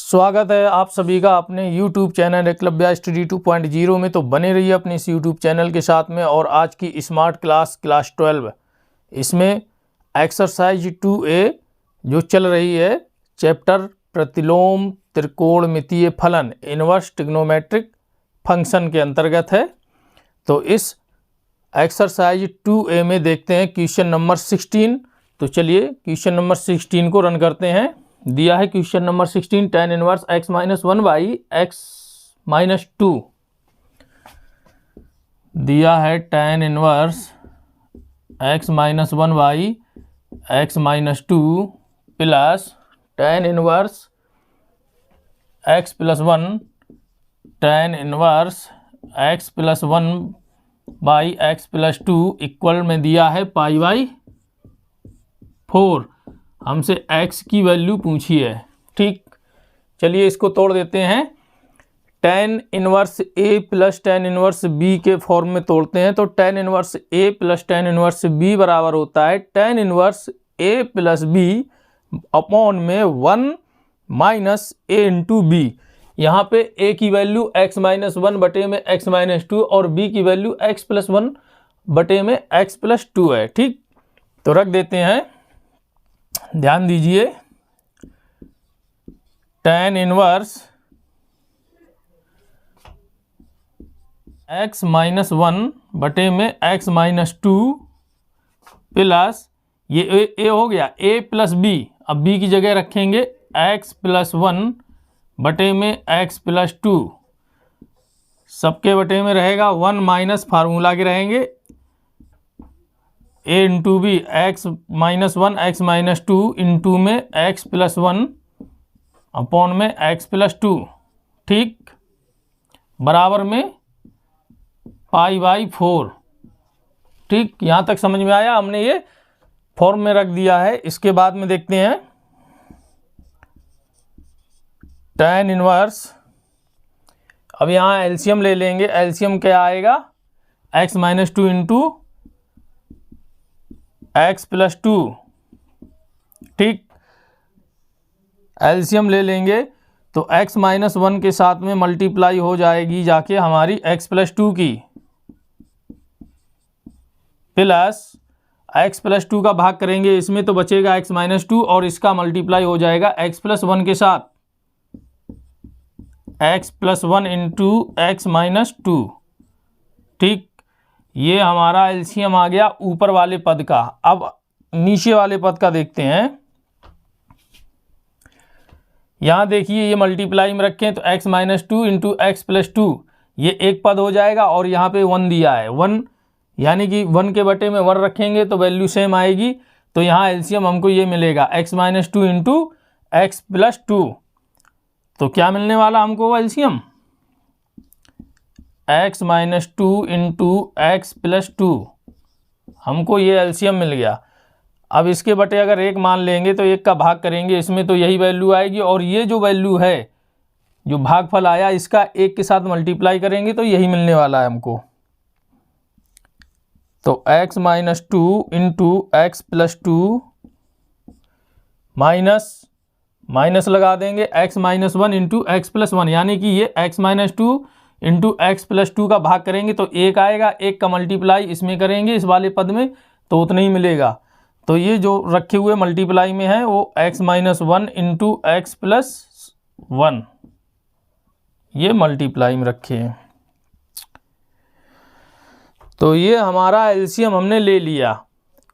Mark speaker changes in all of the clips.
Speaker 1: स्वागत है आप सभी का अपने YouTube चैनल एकलव्य स्टडी 2.0 में। तो बने रहिए अपने इस YouTube चैनल के साथ में। और आज की स्मार्ट क्लास 12 इसमें एक्सरसाइज 2A जो चल रही है चैप्टर प्रतिलोम त्रिकोणमितीय फलन इनवर्स ट्रिग्नोमेट्रिक फंक्शन के अंतर्गत है। तो इस एक्सरसाइज 2A में देखते हैं क्वेश्चन नंबर 16। तो चलिए क्वेश्चन नंबर 16 को रन करते हैं। दिया है question number 16 tan inverse x minus 1 by x minus 2। दिया है tan inverse x minus 1 by x minus 2 plus tan inverse x plus 1 tan inverse x plus 1 by x plus 2 equal में दिया है पाई बाई 4। हमसे x की value पूछी है। ठीक, चलिए इसको तोड़ देते हैं। tan inverse a plus tan inverse b के फॉर्म में तोड़ते हैं। तो tan inverse a plus tan inverse b बराबर होता है tan inverse a plus b upon में 1 माइनस a इंटू b। यहाँ पे a की वैल्यू x माइनस 1 बटे में x माइनस 2 और b की वैल्यू x प्लस 1 बटे में x प्लस 2 है। ठीक, तो रख देते हैं। ध्यान दीजिए, tan इनवर्स x माइनस 1 बटे में x माइनस 2 प्लस ये a हो गया a प्लस b। अब b की जगह रखेंगे x प्लस 1 बटे में x प्लस 2। सबके बटे में रहेगा 1 माइनस फार्मूला के रहेंगे a into B x minus 1 x minus 2 into में x प्लस 1 अपॉन में x प्लस 2। ठीक, बराबर में पाई बाई 4। ठीक, यहाँ तक समझ में आया। हमने ये फॉर्म में रख दिया है। इसके बाद में देखते हैं tan इनवर्स। अब यहाँ एलसीएम ले लेंगे। एलसीएम क्या आएगा x minus 2 into x plus 2। ठीक, एलसीएम ले लेंगे तो x माइनस 1 के साथ में मल्टीप्लाई हो जाएगी जाके हमारी x प्लस 2 की, प्लस x प्लस 2 का भाग करेंगे इसमें तो बचेगा x माइनस 2 और इसका मल्टीप्लाई हो जाएगा x प्लस 1 के साथ x plus 1 into x minus 2। ठीक, ये हमारा एलसीएम आ गया ऊपर वाले पद का। अब नीचे वाले पद का देखते हैं। यहां देखिए ये मल्टीप्लाई में रखें तो x minus 2 into x plus 2 ये एक पद हो जाएगा और यहाँ पे 1 दिया है। 1 यानी कि 1 के बटे में 1 रखेंगे तो वैल्यू सेम आएगी। तो यहाँ एलसीएम हमको ये मिलेगा x minus 2 into x plus 2। तो क्या मिलने वाला हमको LCM x minus 2 into x plus 2। हमको ये एलसीएम मिल गया। अब इसके बटे अगर 1 मान लेंगे तो 1 का भाग करेंगे इसमें तो यही वैल्यू आएगी। और ये जो वैल्यू है जो भागफल आया इसका 1 के साथ मल्टीप्लाई करेंगे तो यही मिलने वाला है हमको। तो x minus 2 into x plus 2 minus लगा देंगे x minus 1 into x plus 1 यानी कि ये x minus 2 into x plus 2 का भाग करेंगे तो 1 आएगा। 1 का मल्टीप्लाई इसमें करेंगे इस वाले पद में तो उतना ही मिलेगा। तो ये जो रखे हुए मल्टीप्लाई में है वो x minus 1 into x plus 1 ये मल्टीप्लाई में रखे हैं। तो ये हमारा एलसीएम हमने ले लिया।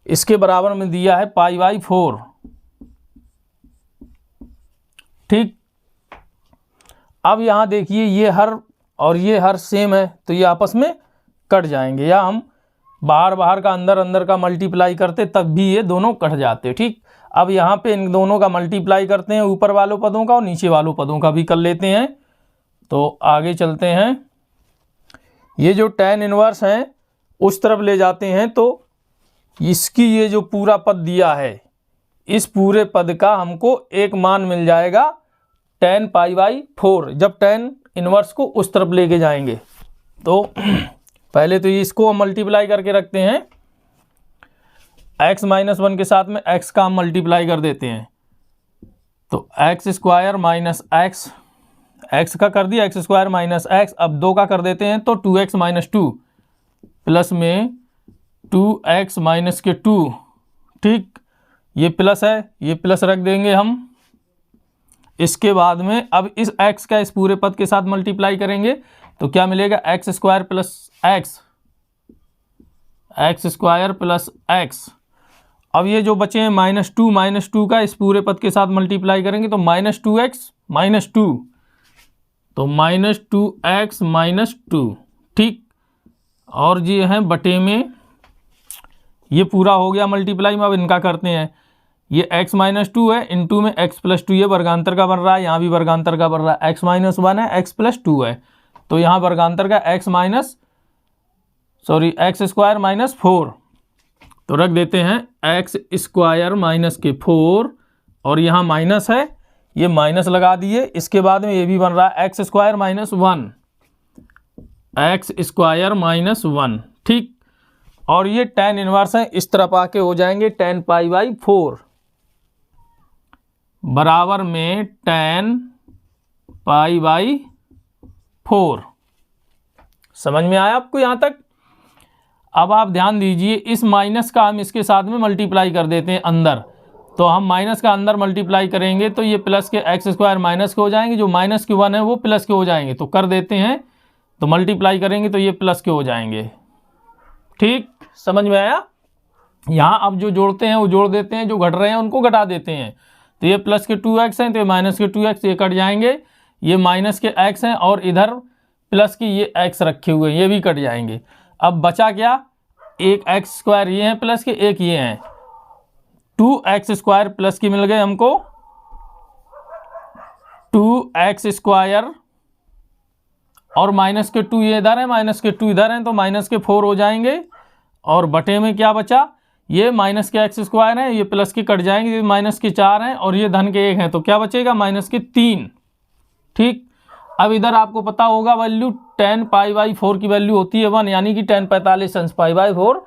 Speaker 1: इसके बराबर में दिया है पाई बाई 4। ठीक, अब यहाँ देखिए ये हर और ये हर सेम है तो ये आपस में कट जाएंगे, या हम बाहर का अंदर का मल्टीप्लाई करते तब भी ये दोनों कट जाते। ठीक, अब यहाँ पे इन दोनों का मल्टीप्लाई करते हैं ऊपर वालों पदों का और नीचे वालों पदों का भी कर लेते हैं। तो आगे चलते हैं। ये जो tan इनवर्स है उस तरफ ले जाते हैं तो इसकी ये जो पूरा पद दिया है इस पूरे पद का हमको एक मान मिल जाएगा tan पाई बाई 4 जब tan इनवर्स को उस तरफ लेके जाएंगे। तो पहले तो इसको हम मल्टीप्लाई करके रखते हैं। x माइनस 1 के साथ में x का हम मल्टीप्लाई कर देते हैं तो x square minus x, x का कर दिया एक्स स्क्वायर माइनस एक्स, अब 2 का कर देते हैं तो 2x माइनस 2 प्लस में 2x माइनस के 2, ठीक, ये प्लस है, ये प्लस रख देंगे हम। इसके बाद में अब इस x का इस पूरे पद के साथ मल्टीप्लाई करेंगे तो क्या मिलेगा, x square plus x, x square plus x. अब ये जो बचे हैं माइनस टू का इस पूरे पद के साथ मल्टीप्लाई करेंगे तो माइनस 2x माइनस 2, तो माइनस 2x माइनस 2, ठीक। और ये हैं बटे में, ये पूरा हो गया मल्टीप्लाई में। अब इनका करते हैं, ये x माइनस 2 है, इनटू में x प्लस 2, ये वर्गांतर का बन रहा है, यहाँ भी वर्गांतर का बन रहा है, x माइनस 1 है, x प्लस 2 है, तो यहाँ वर्गांतर का एक्स स्क्वायर माइनस 4, तो रख देते हैं एक्स स्क्वायर माइनस के 4, और यहाँ माइनस है, ये माइनस लगा दिए। इसके बाद में ये भी बन रहा है x square minus 1, x square minus 1, ठीक। और ये tan इनवर्स है, इस तरफ आके हो जाएंगे tan पाई बाई 4 बराबर में tan पाई बाई 4। समझ में आया आपको यहाँ तक? अब आप ध्यान दीजिए, इस माइनस का हम इसके साथ में मल्टीप्लाई कर देते हैं अंदर, तो हम माइनस का अंदर मल्टीप्लाई करेंगे तो ये प्लस के एक्स स्क्वायर माइनस के हो जाएंगे, जो माइनस के 1 है वो प्लस के हो जाएंगे, तो कर देते हैं, तो मल्टीप्लाई करेंगे तो ये प्लस के हो जाएंगे, ठीक। समझ में आया? यहाँ अब जो जोड़ते हैं वो जोड़ देते हैं, जो घट रहे हैं उनको घटा देते हैं, तो ये प्लस के 2x हैं तो ये माइनस के 2x, ये कट जाएंगे, ये माइनस के x हैं और इधर प्लस की ये x रखे हुए हैं, ये भी कट जाएंगे। अब बचा क्या, एक एक्स स्क्वायर ये हैं प्लस के, एक ये हैं, 2x स्क्वायर प्लस के मिल गए हमको, 2x स्क्वायर और माइनस के 2 ये इधर है, माइनस के 2 इधर हैं, तो माइनस के 4 हो जाएंगे। और बटे में क्या बचा, ये माइनस के एक्स स्क्वायर है, ये प्लस के कट जाएंगे, ये माइनस के 4 हैं और ये धन के 1 हैं, तो क्या बचेगा, माइनस के 3, ठीक। अब इधर आपको पता होगा वैल्यू tan पाई बाई 4 की वैल्यू होती है 1, यानी कि tan 45 अंश पाई बाई 4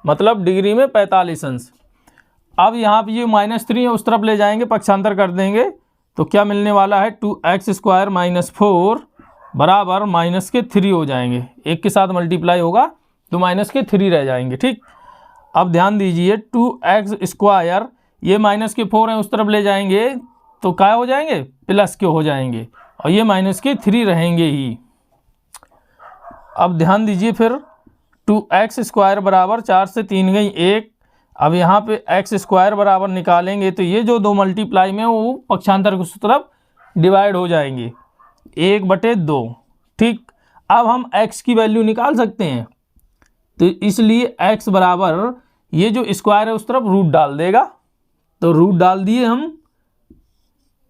Speaker 1: मतलब डिग्री में 45 अंश। अब यहाँ पे ये -3 है, उस तरफ ले जाएंगे, पक्षांतर कर देंगे, तो क्या मिलने वाला है, 2x स्क्वायर माइनस 4 बराबर माइनस के 3 हो जाएंगे, एक के साथ मल्टीप्लाई होगा तो माइनस के 3 रह जाएंगे, ठीक। अब ध्यान दीजिए, 2x स्क्वायर ये माइनस के 4 हैं, उस तरफ ले जाएंगे तो क्या हो जाएंगे, प्लस के हो जाएंगे, और ये माइनस के 3 रहेंगे ही। अब ध्यान दीजिए फिर, 2x स्क्वायर बराबर 4 से 3 गई 1, अब यहाँ पे x स्क्वायर बराबर निकालेंगे तो ये जो दो मल्टीप्लाई में वो पक्षांतर की तरफ डिवाइड हो जाएंगे, 1/2, ठीक। अब हम x की वैल्यू निकाल सकते हैं, तो इसलिए x बराबर ये जो स्क्वायर है उस तरफ रूट डाल देगा, तो रूट डाल दिए हम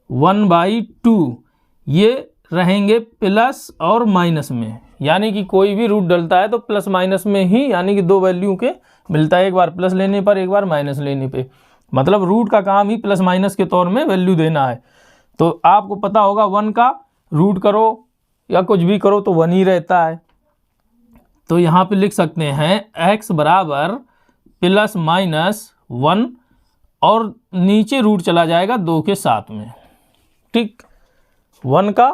Speaker 1: 1/2, ये रहेंगे प्लस और माइनस में, यानी कि कोई भी रूट डलता है तो प्लस माइनस में ही, यानी कि दो वैल्यू के मिलता है, एक बार प्लस लेने पर एक बार माइनस लेने पे, मतलब रूट का काम ही प्लस माइनस के तौर में वैल्यू देना है। तो आपको पता होगा 1 का रूट करो या कुछ भी करो तो 1 ही रहता है, तो यहाँ पे लिख सकते हैं x बराबर प्लस माइनस 1 और नीचे रूट चला जाएगा 2 के साथ में, ठीक। 1 का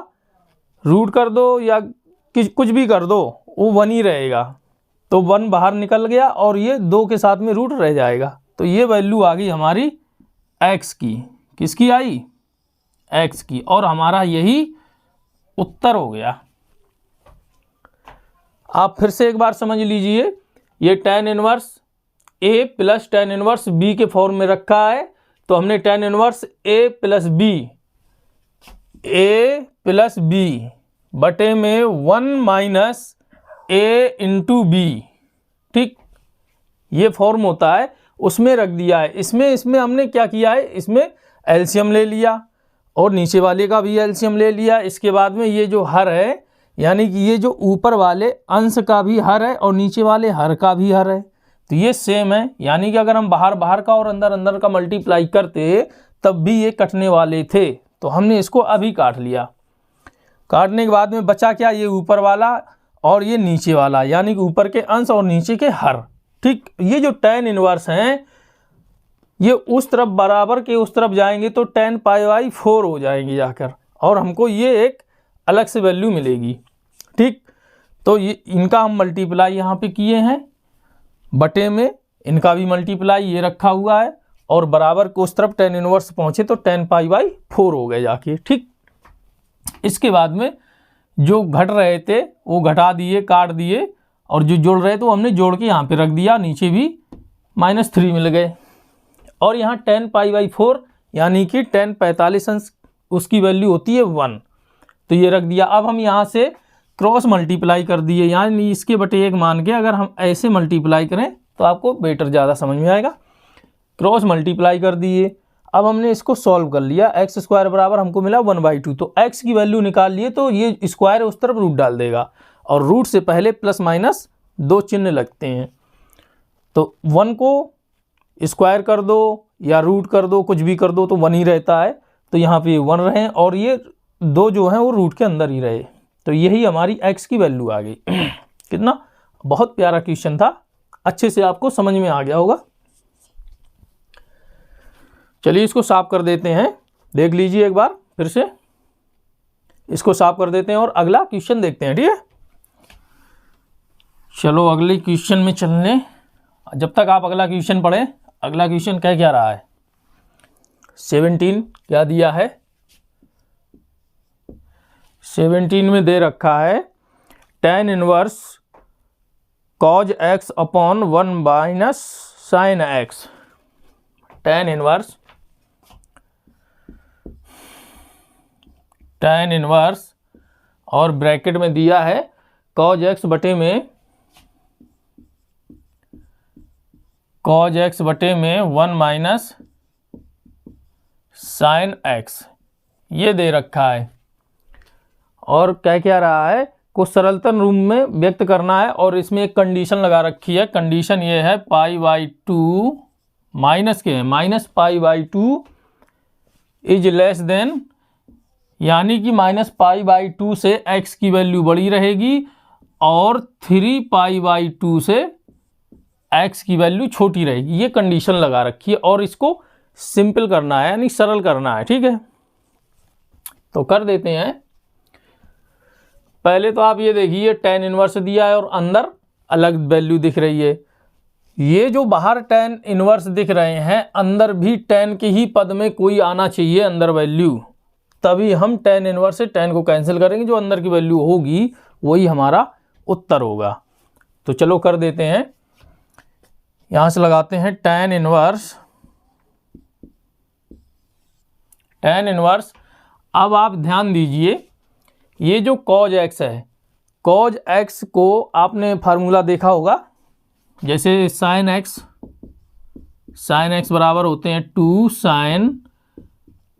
Speaker 1: रूट कर दो या कुछ भी कर दो वो 1 ही रहेगा, तो 1 बाहर निकल गया और ये 2 के साथ में रूट रह जाएगा, तो ये वैल्यू आ गई हमारी x की, किसकी आई, x की, और हमारा यही उत्तर हो गया। आप फिर से एक बार समझ लीजिए, ये tan inverse a plus tan inverse b के फॉर्म में रखा है, तो हमने tan inverse a plus b बटे में 1 माइनस a इंटू b, ठीक, ये फॉर्म होता है, उसमें रख दिया है। इसमें हमने क्या किया है, इसमें एलसीएम ले लिया और नीचे वाले का भी एलसीएम ले लिया। इसके बाद में ये जो हर है, यानी कि ये जो ऊपर वाले अंश का भी हर है और नीचे वाले हर का भी हर है, तो ये सेम है, यानी कि अगर हम बाहर का और अंदर का मल्टीप्लाई करते तब भी ये कटने वाले थे, तो हमने इसको अभी काट लिया। काटने के बाद में बचा क्या, ये ऊपर वाला और ये नीचे वाला, यानी कि ऊपर के अंश और नीचे के हर, ठीक। ये जो tan इनवर्स हैं ये उस तरफ बराबर के उस तरफ जाएंगे तो 10 पाई बाई 4 हो जाएंगी जाकर, और हमको ये एक अलग से वैल्यू मिलेगी। ठीक, तो ये इनका हम मल्टीप्लाई यहाँ पे किए हैं बटे में, इनका भी मल्टीप्लाई ये रखा हुआ है, और बराबर को उस तरफ 10 इनवर्स पहुँचे तो 10 पाई बाई 4 हो गए जाके। ठीक, इसके बाद में जो घट रहे थे वो घटा दिए, काट दिए, और जो जोड़ रहे थे वो हमने जोड़ के यहाँ पे रख दिया, नीचे भी -3 मिल गए। और यहाँ 10 पाई बाई 4 यानी कि 10 45 अंश उसकी वैल्यू होती है 1, तो ये रख दिया। अब हम यहाँ से क्रॉस मल्टीप्लाई कर दिए, यानी इसके बटे 1 मान के अगर हम ऐसे मल्टीप्लाई करें तो आपको बेटर ज़्यादा समझ में आएगा। क्रॉस मल्टीप्लाई कर दिए, अब हमने इसको सॉल्व कर लिया। एक्स स्क्वायर बराबर हमको मिला 1/2, तो एक्स की वैल्यू निकाल लिए, तो ये स्क्वायर उस तरफ रूट डाल देगा, और रूट से पहले प्लस माइनस 2 चिन्ह लगते हैं, तो 1 को स्क्वायर कर दो या रूट कर दो, कुछ भी कर दो, तो 1 ही रहता है। तो यहाँ पे 1 रहे और ये 2 जो हैं वो रूट के अंदर ही रहे, तो यही हमारी एक्स की वैल्यू आ गई। कितना बहुत प्यारा क्वेश्चन था, अच्छे से आपको समझ में आ गया होगा। चलिए इसको साफ कर देते हैं, देख लीजिए एक बार फिर से, इसको साफ कर देते हैं और अगला क्वेश्चन देखते हैं। ठीक है, चलो अगले क्वेश्चन में चलने, जब तक आप अगला क्वेश्चन पढ़ें। अगला क्वेश्चन क्या रहा है, 17 क्या दिया है, 17 में दे रखा है tan inverse cos x upon 1 minus sin x। tan inverse और ब्रैकेट में दिया है cos x बटे में 1 माइनस sin x, ये दे रखा है। और क्या रहा है, को सरलतन रूप में व्यक्त करना है, और इसमें एक कंडीशन लगा रखी है। कंडीशन ये है π/2 माइनस के -π/2 इज लेस देन, यानी कि -π/2 से x की वैल्यू बड़ी रहेगी और 3π/2 से x की वैल्यू छोटी रहेगी। ये कंडीशन लगा रखी है, और इसको सिंपल करना है, यानी सरल करना है। ठीक है, तो कर देते हैं। पहले तो आप ये देखिए tan इनवर्स दिया है और अंदर अलग वैल्यू दिख रही है। ये जो बाहर tan इनवर्स दिख रहे हैं, अंदर भी tan के ही पद में कोई आना चाहिए अंदर वैल्यू, तभी हम tan इनवर्स से tan को कैंसिल करेंगे, जो अंदर की वैल्यू होगी वही हमारा उत्तर होगा। तो चलो कर देते हैं, यहां से लगाते हैं tan इनवर्स। अब आप ध्यान दीजिए, ये जो cos x है, cos x को आपने फार्मूला देखा होगा, जैसे sin x बराबर होते हैं 2 sin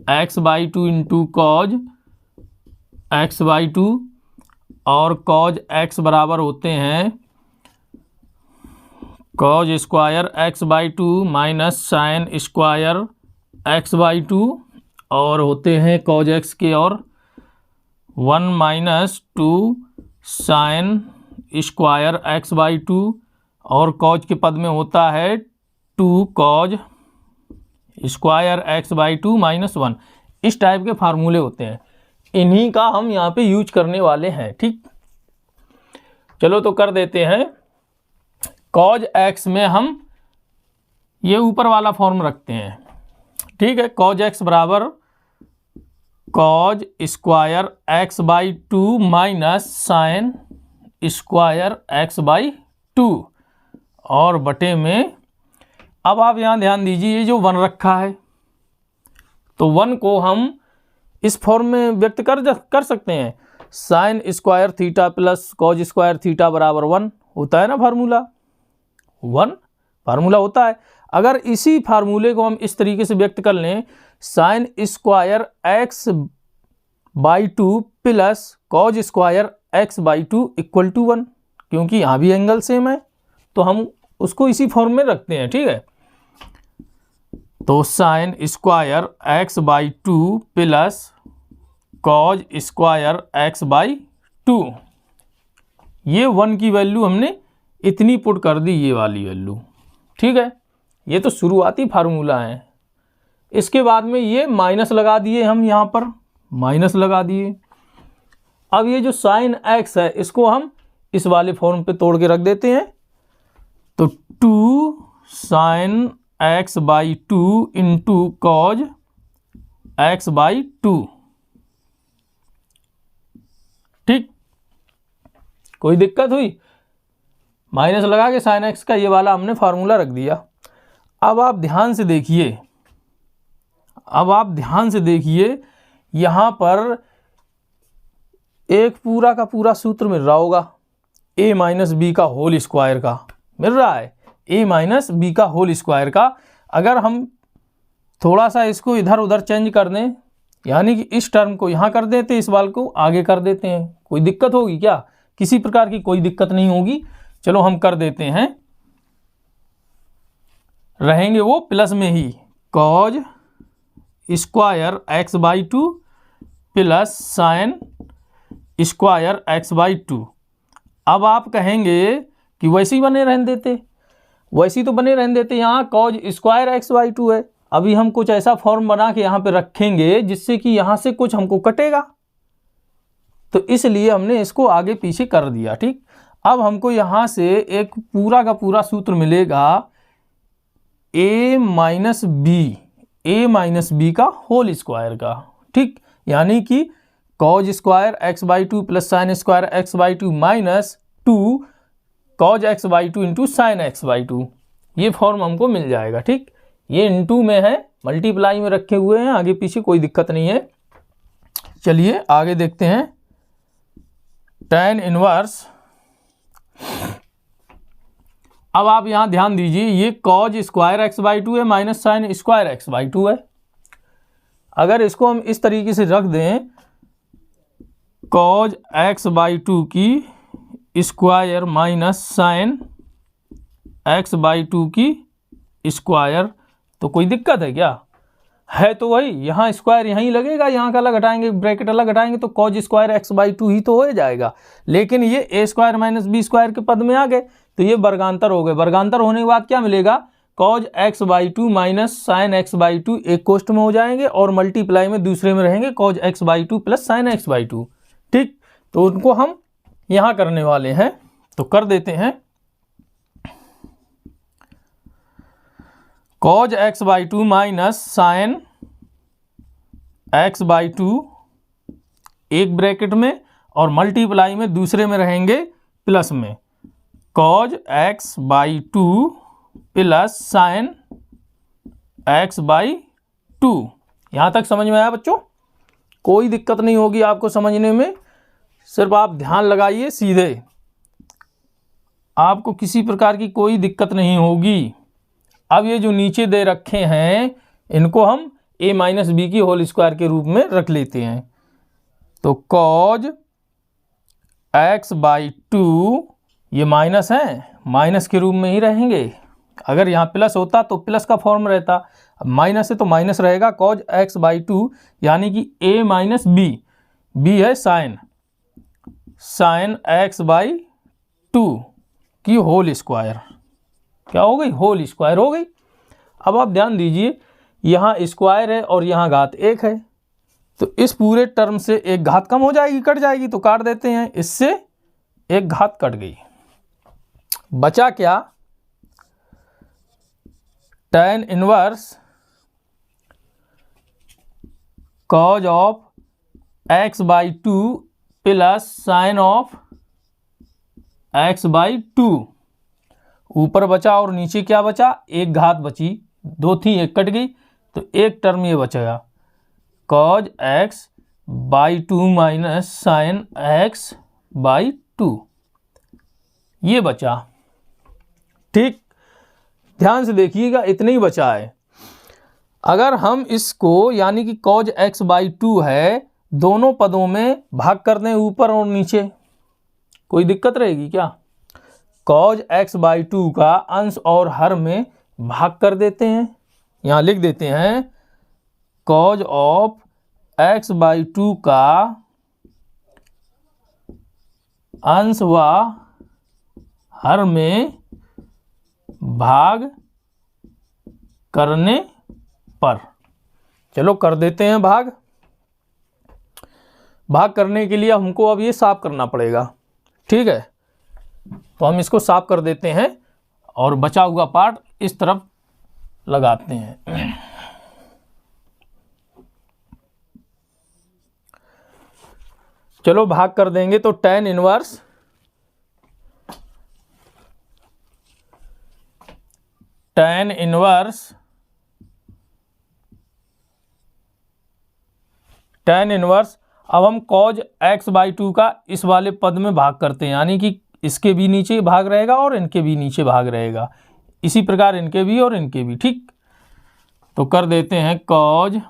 Speaker 1: x/2 into cos x/2, और cos x बराबर होते हैं cos square x/2 minus sin square x/2, और होते हैं cos x के और 1 माइनस 2 sin स्क्वायर x/2, और cos के पद में होता है 2 cos स्क्वायर x/2 माइनस 1। इस टाइप के फार्मूले होते हैं, इन्हीं का हम यहाँ पे यूज करने वाले हैं। ठीक, चलो तो कर देते हैं। cos x में हम ये ऊपर वाला फॉर्म रखते हैं। ठीक है, cos x बराबर cos square x/2 minus sin square x/2, और बटे में, अब आप यहाँ ध्यान दीजिए, ये जो 1 रखा है, तो 1 को हम इस फॉर्म में व्यक्त कर सकते हैं। sin square theta plus cos square theta बराबर 1 होता है ना, फार्मूला 1 फार्मूला होता है। अगर इसी फार्मूले को हम इस तरीके से व्यक्त कर लें, sin square x/2 plus cos square x/2 equal to 1, क्योंकि यहाँ भी एंगल सेम है, तो हम उसको इसी फॉर्म में रखते हैं। ठीक है, तो sin square x/2 plus cos square x/2, ये 1 की वैल्यू हमने इतनी पुट कर दी, ये वाली वैल्यू। ठीक है, ये तो शुरुआती फार्मूला है। इसके बाद में ये माइनस लगा दिए, हम यहाँ पर माइनस लगा दिए। अब ये जो साइन एक्स है इसको हम इस वाले फॉर्म पे तोड़ के रख देते हैं। तो 2 sine x by 2 into cos x by 2। ठीक, कोई दिक्कत हुई? माइनस लगा के साइन एक्स का ये वाला हमने फार्मूला रख दिया। अब आप ध्यान से देखिए, यहां पर एक पूरा का पूरा सूत्र मिल रहा होगा, a माइनस बी का होल स्क्वायर का मिल रहा है, a माइनस बी का होल स्क्वायर का। अगर हम थोड़ा सा इसको इधर उधर चेंज कर दें, यानी कि इस टर्म को यहाँ कर देते, इस वाल को आगे कर देते हैं, कोई दिक्कत होगी क्या? किसी प्रकार की कोई दिक्कत नहीं होगी। चलो हम कर देते हैं, रहेंगे वो प्लस में ही, cos square x by 2 plus sine square x by 2। अब आप कहेंगे कि वैसे ही बने रहने देते, वैसे ही तो बने रहने देते, यहाँ कॉज स्क्वायर एक्स बाई 2 है। अभी हम कुछ ऐसा फॉर्म बना के यहाँ पे रखेंगे जिससे कि यहाँ से कुछ हमको कटेगा, तो इसलिए हमने इसको आगे पीछे कर दिया। ठीक, अब हमको यहाँ से एक पूरा का पूरा सूत्र मिलेगा a माइनस बी का होल स्क्वायर का। ठीक, यानी कि cause square x by 2 plus sine square x by 2 minus 2 cause x by 2 into sine x by 2, ये फॉर्म हमको मिल जाएगा। ठीक, ये इनटू में है, मल्टीप्लाई में रखे हुए हैं, आगे पीछे कोई दिक्कत नहीं है। चलिए आगे देखते हैं। tan इनवर्स, अब आप यहां ध्यान दीजिए, ये कॉज स्क्वायर एक्स बाई 2 है minus sign square x by 2 है। अगर इसको हम इस तरीके से रख दें, कॉज एक्स बाई 2 की square minus sine x by 2 की स्क्वायर, तो कोई दिक्कत है क्या? है तो वही, यहाँ स्क्वायर यहीं लगेगा, यहाँ का अलग हटाएंगे, ब्रैकेट अलग हटाएंगे तो कॉज स्क्वायर एक्स बाई 2 ही तो हो जाएगा। लेकिन ये ए स्क्वायर माइनस बी स्क्वायर के पद में आ गए, तो ये वर्गांतर हो गए। वर्गांतर होने के बाद क्या मिलेगा? Cause x by 2 minus sine x by 2 एक कोष्ठ में हो जाएंगे और मल्टीप्लाई में दूसरे में रहेंगे cause x by 2 plus sine x by 2। ठीक, तो उनको हम यहाँ करने वाले हैं, तो कर देते हैं। Cause x by 2 minus sine x by 2 एक ब्रैकेट में और मल्टीप्लाई में दूसरे में रहेंगे प्लस में cause x by 2 plus sine x by 2। यहाँ तक समझ में आया बच्चों? कोई दिक्कत नहीं होगी आपको समझने में, सिर्फ आप ध्यान लगाइए सीधे, आपको किसी प्रकार की कोई दिक्कत नहीं होगी। अब ये जो नीचे दे रखे हैं इनको हम a माइनस बी की होल स्क्वायर के रूप में रख लेते हैं। तो कॉज एक्स बाई 2, ये माइनस है, माइनस के रूप में ही रहेंगे। अगर यहाँ प्लस होता तो प्लस का फॉर्म रहता, अब माइनस है तो माइनस रहेगा। कॉज एक्स बाई 2 यानी कि a माइनस बी है साइन एक्स बाई 2 की होल स्क्वायर, क्या हो गई? होल स्क्वायर हो गई। अब आप ध्यान दीजिए, यहाँ स्क्वायर है और यहाँ घात 1 है, तो इस पूरे टर्म से एक घात कम हो जाएगी, कट जाएगी, तो काट देते हैं, इससे एक घात कट गई। बचा क्या? tan inverse cause of x by 2 plus sign of x by 2। ऊपर बचा और नीचे क्या बचा? एक घात बची, दो थी एक कट गई, तो एक टर्म ये बचेगा cause x by 2 minus sine x by 2, ये बचा। ठीक, ध्यान से देखिएगा, इतने ही बचा है। अगर हम इसको, यानी कि कॉज एक्स बाई 2 है, दोनों पदों में भाग कर दें ऊपर और नीचे, कोई दिक्कत रहेगी क्या? कॉज एक्स बाई 2 का अंश और हर में भाग कर देते हैं, यहाँ लिख देते हैं कॉज ऑफ एक्स बाई 2 का अंश व हर में भाग करने पर। चलो कर देते हैं भाग। भाग करने के लिए हमको अब ये साफ करना पड़ेगा, ठीक है। तो हम इसको साफ कर देते हैं और बचा हुआ पार्ट इस तरफ लगाते हैं। चलो भाग कर देंगे तो tan इनवर्स अब हम cos x/2 का इस वाले पद में भाग करते हैं, यानी कि इसके भी नीचे भाग रहेगा और इनके भी नीचे भाग रहेगा, इसी प्रकार इनके भी और इनके भी, ठीक। तो कर देते हैं cos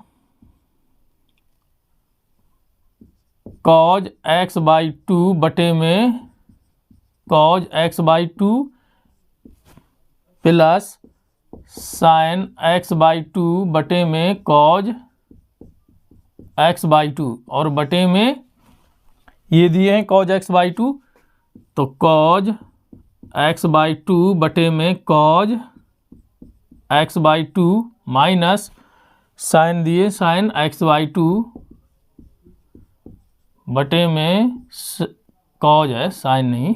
Speaker 1: x/2 बटे में cos x/2 plus sin x/2 बटे में cos x/2 और बटे में ये दिए हैं cos x/2, तो cos x/2 बटे में cos x/2 माइनस sin दिए sin x/2 बटे में cos है, sin नहीं,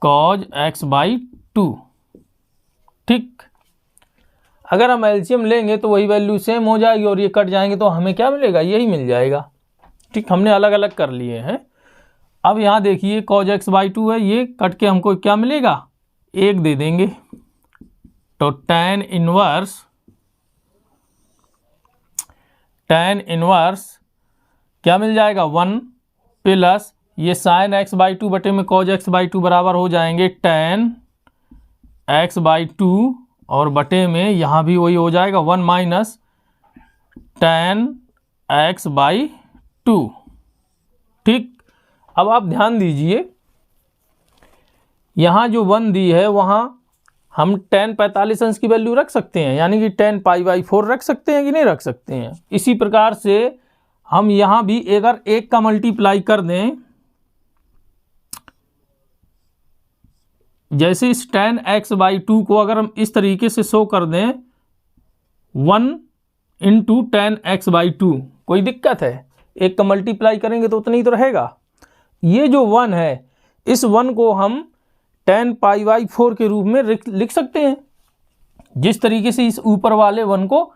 Speaker 1: cos x/2, ठीक। अगर हम एलसीएम लेंगे तो वही वैल्यू सेम हो जाएगी और ये कट जाएंगे तो हमें क्या मिलेगा, यही मिल जाएगा, ठीक। हमने अलग अलग कर लिए हैं। अब यहाँ देखिए cos x/2 है, ये कट के हमको क्या मिलेगा, 1 दे देंगे, तो tan इनवर्स क्या मिल जाएगा 1 प्लस ये sin x/2 बटे में cos x/2 बराबर हो जाएंगे tan x/2 और बटे में यहाँ भी वही हो जाएगा 1 माइनस tan x/2, ठीक। अब आप ध्यान दीजिए, यहाँ जो 1 दी है वहाँ हम tan 45 अंश की वैल्यू रख सकते हैं, यानी कि tan π/4 रख सकते हैं कि नहीं रख सकते हैं। इसी प्रकार से हम यहाँ भी अगर 1 का मल्टीप्लाई कर दें, जैसे इस tan x/2 को अगर हम इस तरीके से शो कर दें 1 इंटू tan x/2, कोई दिक्कत है, 1 का मल्टीप्लाई करेंगे तो उतना ही तो रहेगा। ये जो 1 है, इस 1 को हम tan π/4 के रूप में लिख सकते हैं, जिस तरीके से इस ऊपर वाले 1 को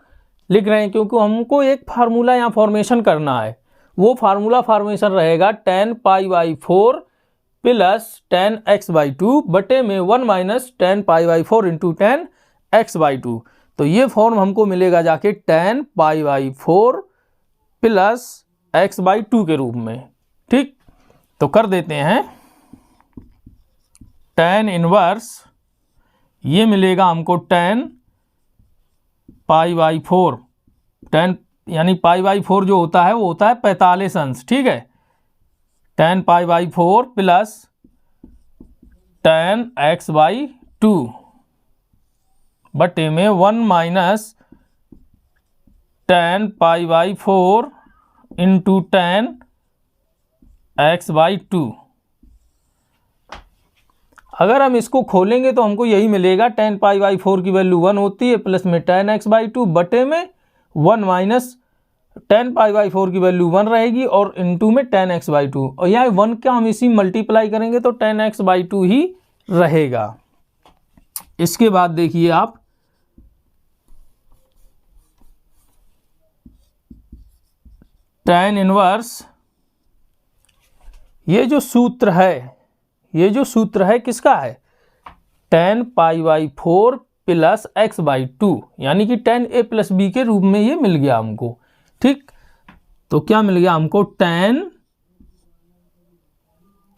Speaker 1: लिख रहे हैं, क्योंकि हमको एक फार्मूला यहाँ फॉर्मेशन करना है। वो फार्मूला फॉर्मेशन रहेगा tan π/4 प्लस tan x/2 बटे में 1 minus tan π/4 into tan x/2। तो ये फॉर्म हमको मिलेगा जाके tan π/4 प्लस x/2 के रूप में, ठीक। तो कर देते हैं tan इनवर्स, ये मिलेगा हमको tan π/4, tan यानी π/4 जो होता है वो होता है 45 अंश, ठीक है। tan π/4 प्लस tan x/2 बटे में 1 minus tan π/4 into tan x/2। अगर हम इसको खोलेंगे तो हमको यही मिलेगा, tan π/4 की वैल्यू 1 होती है, प्लस में tan x/2 बटे में 1 माइनस tan π/4 की वैल्यू 1 रहेगी और इंटू में tan x/2, और यहाँ 1 का हम इसी मल्टीप्लाई करेंगे तो tan x/2 ही रहेगा। इसके बाद देखिए आप tan इनवर्स, ये जो सूत्र है किसका है, tan π/4 प्लस x/2, यानी कि tan a प्लस b के रूप में ये मिल गया हमको, ठीक। तो क्या मिल गया हमको, tan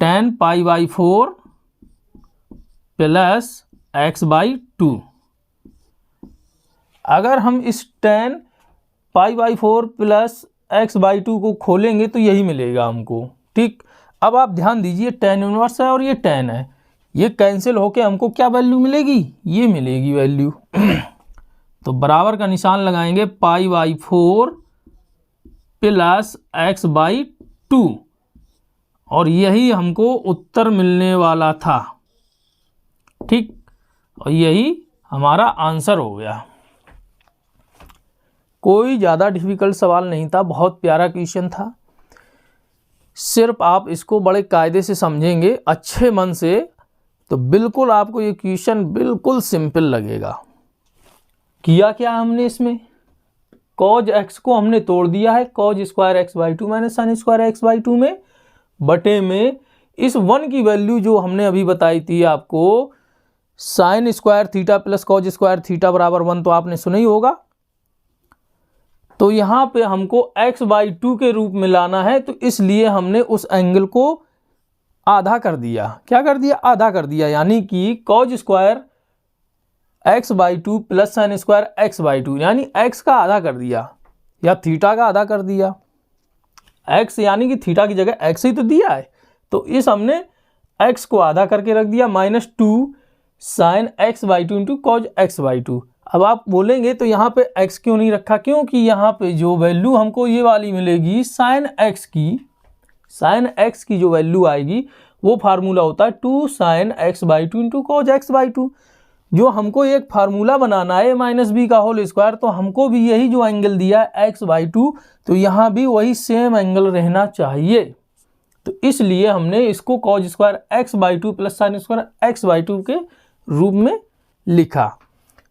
Speaker 1: π/4 प्लस x/2। अगर हम इस tan π/4 प्लस x/2 को खोलेंगे तो यही मिलेगा हमको, ठीक। अब आप ध्यान दीजिए, tan इनवर्स है और ये tan है, ये कैंसिल होके हमको क्या वैल्यू मिलेगी, ये मिलेगी वैल्यू। तो बराबर का निशान लगाएंगे, π/4 प्लस x/2, और यही हमको उत्तर मिलने वाला था, ठीक। और यही हमारा आंसर हो गया। कोई ज़्यादा डिफिकल्ट सवाल नहीं था, बहुत प्यारा क्वेश्चन था। सिर्फ आप इसको बड़े कायदे से समझेंगे अच्छे मन से तो बिल्कुल आपको ये क्वेश्चन बिल्कुल सिंपल लगेगा। किया क्या हमने इसमें, कॉज एक्स को हमने तोड़ दिया है cause square x by to minus sign square x by to में, बटे में इस 1 की वैल्यू जो हमने अभी बताई थी आपको, sine square theta plus cos square theta बराबर 1, तो आपने सुना ही होगा। तो यहाँ पे हमको x बाई टू के रूप में लाना है, तो इसलिए हमने उस एंगल को आधा कर दिया। क्या कर दिया, आधा कर दिया, यानी कि cause square x by two plus sine square x by to, यानी x का आधा कर दिया या थीटा का आधा कर दिया। x यानी कि थीटा की जगह x ही तो दिया है, तो इस हमने x को आधा करके रख दिया, minus two sine x by two into cos x by two. अब आप बोलेंगे तो यहाँ पे x क्यों नहीं रखा, क्योंकि यहाँ पे जो वैल्यू हमको ये वाली मिलेगी साइन x की जो वैल्यू आएगी वो फार्मूला होता है 2 sine x by two into cos x by two. जो हमको एक फार्मूला बनाना है माइनस बी का होल स्क्वायर, तो हमको भी यही जो एंगल दिया है x बाई टू, तो यहाँ भी वही सेम एंगल रहना चाहिए। तो इसलिए हमने इसको cause square x by two plus sine square x by to के रूप में लिखा।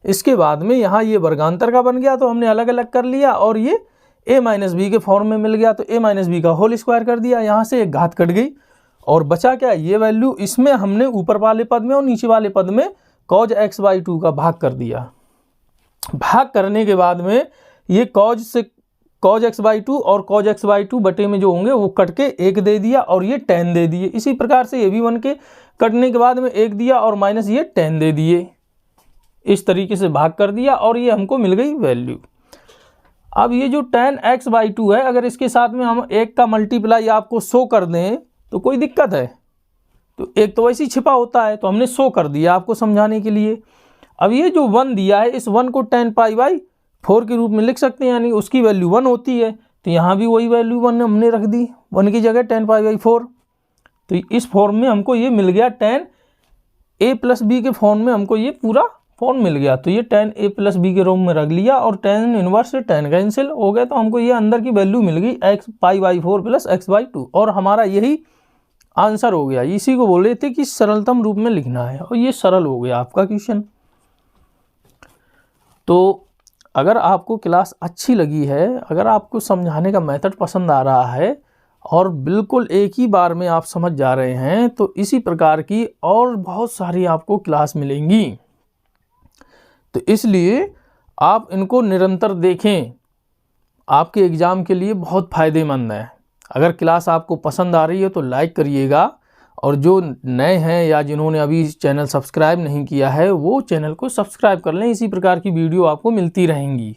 Speaker 1: इसके बाद में यहाँ ये वर्गांतर का बन गया तो हमने अलग अलग कर लिया, और ये a माइनस बी के फॉर्म में मिल गया तो a माइनस बी का होल स्क्वायर कर दिया। यहाँ से एक घात कट गई और बचा क्या, ये वैल्यू। इसमें हमने ऊपर वाले पद में और नीचे वाले पद में कॉज एक्स बाई टू का भाग कर दिया। भाग करने के बाद में ये कॉज एक्स बाई टू और कॉज एक्स बाई टू बटे में जो होंगे वो कट के 1 दे दिया और ये 10 दे दिए। इसी प्रकार से ये भी 1 के कटने के बाद में 1 दिया और माइनस ये 10 दे दिए। इस तरीके से भाग कर दिया और ये हमको मिल गई वैल्यू। अब ये जो tan x बाई टू है, अगर इसके साथ में हम 1 का मल्टीप्लाई आपको शो कर दें तो कोई दिक्कत है, तो एक तो वैसे ही छिपा होता है, तो हमने शो कर दिया आपको समझाने के लिए। अब ये जो 1 दिया है, इस 1 को tan पाई बाई 4 के रूप में लिख सकते हैं, यानी उसकी वैल्यू 1 होती है, तो यहाँ भी वही वैल्यू 1 हमने रख दी, 1 की जगह tan पाई बाई 4। तो इस फॉर्म में हमको ये मिल गया, tan a प्लस बी के फॉर्म में हमको ये पूरा फॉर्म मिल गया। तो ये tan a प्लस बी के रूप में रख लिया और tan इनवर्स से tan कैंसिल हो गया, तो हमको ये अंदर की वैल्यू मिल गई x pi by 4 plus x by 2, और हमारा यही आंसर हो गया। इसी को बोल रहे थे कि सरलतम रूप में लिखना है, और ये सरल हो गया आपका क्वेश्चन। तो अगर आपको क्लास अच्छी लगी है, अगर आपको समझाने का मेथड पसंद आ रहा है और बिल्कुल एक ही बार में आप समझ जा रहे हैं, तो इसी प्रकार की और बहुत सारी आपको क्लास मिलेंगी। तो इसलिए आप इनको निरंतर देखें, आपके एग्ज़ाम के लिए बहुत फ़ायदेमंद है। अगर क्लास आपको पसंद आ रही है तो लाइक करिएगा, और जो नए हैं या जिन्होंने अभी इस चैनल सब्सक्राइब नहीं किया है वो चैनल को सब्सक्राइब कर लें। इसी प्रकार की वीडियो आपको मिलती रहेंगी।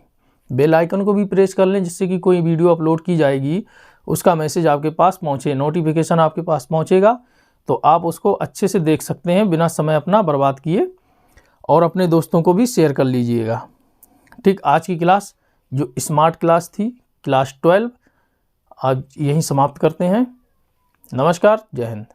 Speaker 1: बेल आइकन को भी प्रेस कर लें, जिससे कि कोई वीडियो अपलोड की जाएगी उसका मैसेज आपके पास पहुँचे, नोटिफिकेशन आपके पास पहुँचेगा, तो आप उसको अच्छे से देख सकते हैं बिना समय अपना बर्बाद किए, और अपने दोस्तों को भी शेयर कर लीजिएगा। ठीक, आज की क्लास जो स्मार्ट क्लास थी, क्लास 12, आज यहीं समाप्त करते हैं। नमस्कार, जय हिंद।